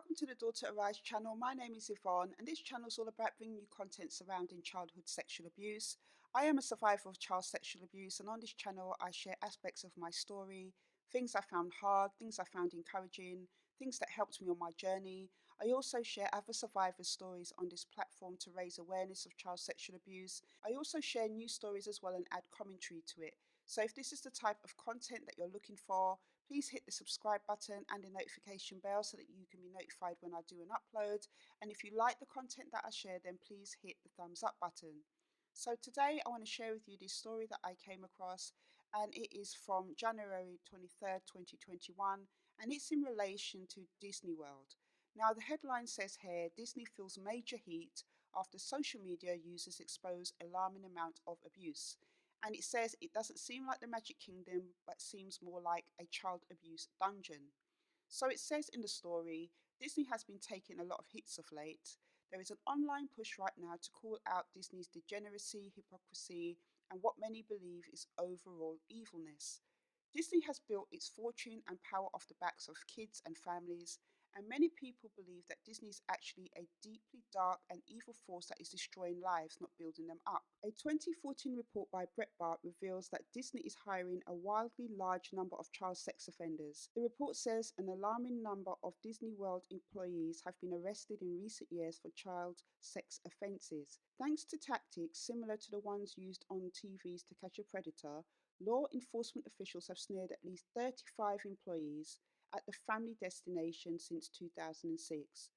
Welcome to the Daughter Arise channel. My name is Yvonne, and this channel is all about bringing you content surrounding childhood sexual abuse. I am a survivor of child sexual abuse, and on this channel, I share aspects of my story, things I found hard, things I found encouraging, things that helped me on my journey. I also share other survivors' stories on this platform to raise awareness of child sexual abuse. I also share news stories as well and add commentary to it. So if this is the type of content that you're looking for, please hit the subscribe button and the notification bell so that you can be notified when I do an upload. And if you like the content that I share, then please hit the thumbs up button. So today I want to share with you this story that I came across, and it is from January 23rd, 2021, and it's in relation to Disney World. Now the headline says here, Disney feels major heat after social media users expose alarming amount of abuse. And it says it doesn't seem like the Magic Kingdom, but seems more like a child abuse dungeon. So it says in the story, Disney has been taking a lot of hits of late. There is an online push right now to call out Disney's degeneracy, hypocrisy, and what many believe is overall evilness. Disney has built its fortune and power off the backs of kids and families, and many people believe that Disney is actually a deeply dark and evil force that is destroying lives, not building them up. A 2014 report by Breitbart reveals that Disney is hiring a wildly large number of child sex offenders. The report says an alarming number of Disney World employees have been arrested in recent years for child sex offences. Thanks to tactics similar to the ones used on TV's To Catch a Predator, law enforcement officials have snared at least 35 employees at the family destination since 2006.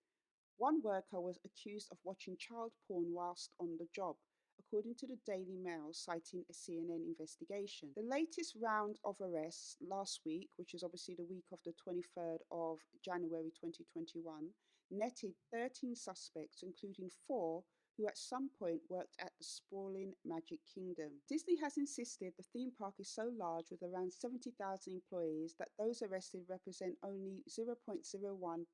One worker was accused of watching child porn whilst on the job, according to the Daily Mail, citing a CNN investigation. The latest round of arrests last week, which is obviously the week of the 23rd of January 2021, netted 13 suspects, including four who at some point worked at the sprawling Magic Kingdom. Disney has insisted the theme park is so large with around 70,000 employees that those arrested represent only 0.01%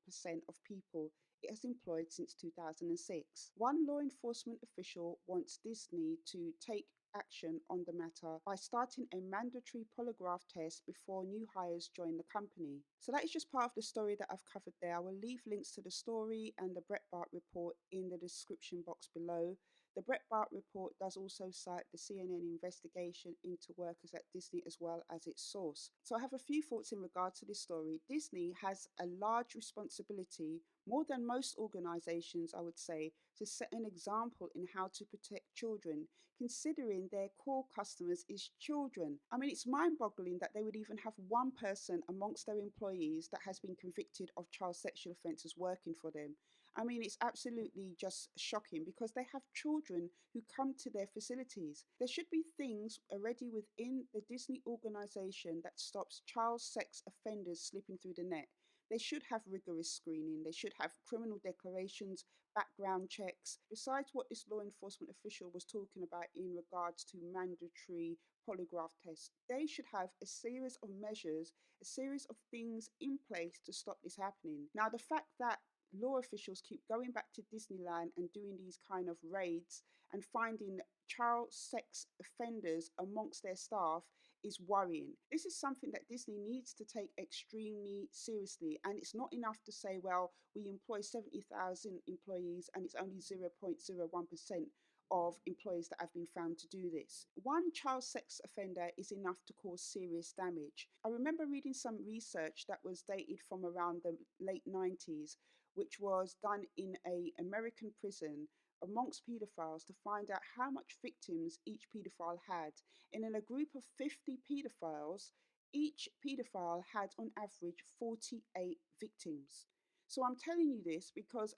of people it has employed since 2006. One law enforcement official wants Disney to take action on the matter by starting a mandatory polygraph test before new hires join the company. So that is just part of the story that I've covered there. I will leave links to the story and the Breitbart report in the description box below. The Breitbart report does also cite the CNN investigation into workers at Disney as well as its source. So I have a few thoughts in regard to this story. Disney has a large responsibility, more than most organizations, I would say, to set an example in how to protect children, considering their core customers is children. I mean, it's mind-boggling that they would even have one person amongst their employees that has been convicted of child sexual offences working for them. I mean, it's absolutely just shocking because they have children who come to their facilities. There should be things already within the Disney organization that stops child sex offenders slipping through the net. They should have rigorous screening. They should have criminal declarations, background checks. Besides what this law enforcement official was talking about in regards to mandatory polygraph tests, they should have a series of measures, a series of things in place to stop this happening. Now, the fact that law officials keep going back to Disneyland and doing these kind of raids and finding child sex offenders amongst their staff is worrying. This is something that Disney needs to take extremely seriously. And it's not enough to say, well, we employ 70,000 employees and it's only 0.01% of employees that have been found to do this. One child sex offender is enough to cause serious damage. I remember reading some research that was dated from around the late 90s, which was done in an American prison amongst paedophiles to find out how much victims each paedophile had. And in a group of 50 paedophiles, each paedophile had on average 48 victims. So I'm telling you this because,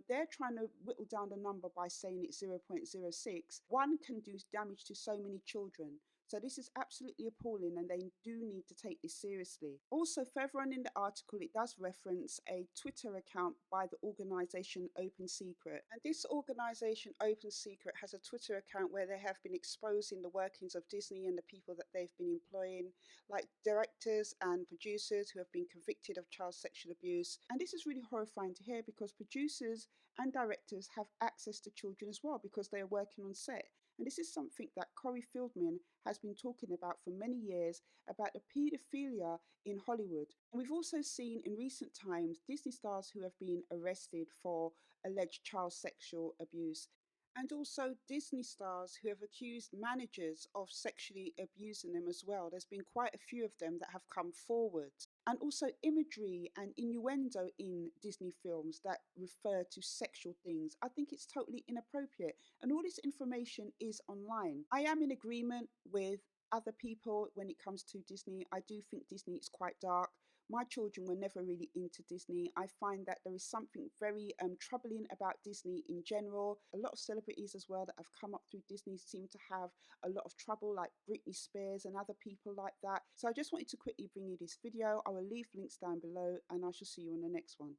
they're trying to whittle down the number by saying it's 0.06. One can do damage to so many children. So this is absolutely appalling and they do need to take this seriously. Also, further on in the article, it does reference a Twitter account by the organisation Open Secret. And this organisation Open Secret has a Twitter account where they have been exposing the workings of Disney and the people that they've been employing, like directors and producers who have been convicted of child sexual abuse. And this is really horrifying to hear because producers and directors have access to children as well because they are working on set. And this is something that Corey Feldman has been talking about for many years about the paedophilia in Hollywood. And we've also seen in recent times Disney stars who have been arrested for alleged child sexual abuse. And also Disney stars who have accused managers of sexually abusing them as well. There's been quite a few of them that have come forward. And also imagery and innuendo in Disney films that refer to sexual things. I think it's totally inappropriate. And all this information is online. I am in agreement with other people when it comes to Disney. I do think Disney is quite dark. My children were never really into Disney. I find that there is something very troubling about Disney in general. A lot of celebrities as well that have come up through Disney seem to have a lot of trouble, like Britney Spears and other people like that. So I just wanted to quickly bring you this video. I will leave links down below and I shall see you on the next one.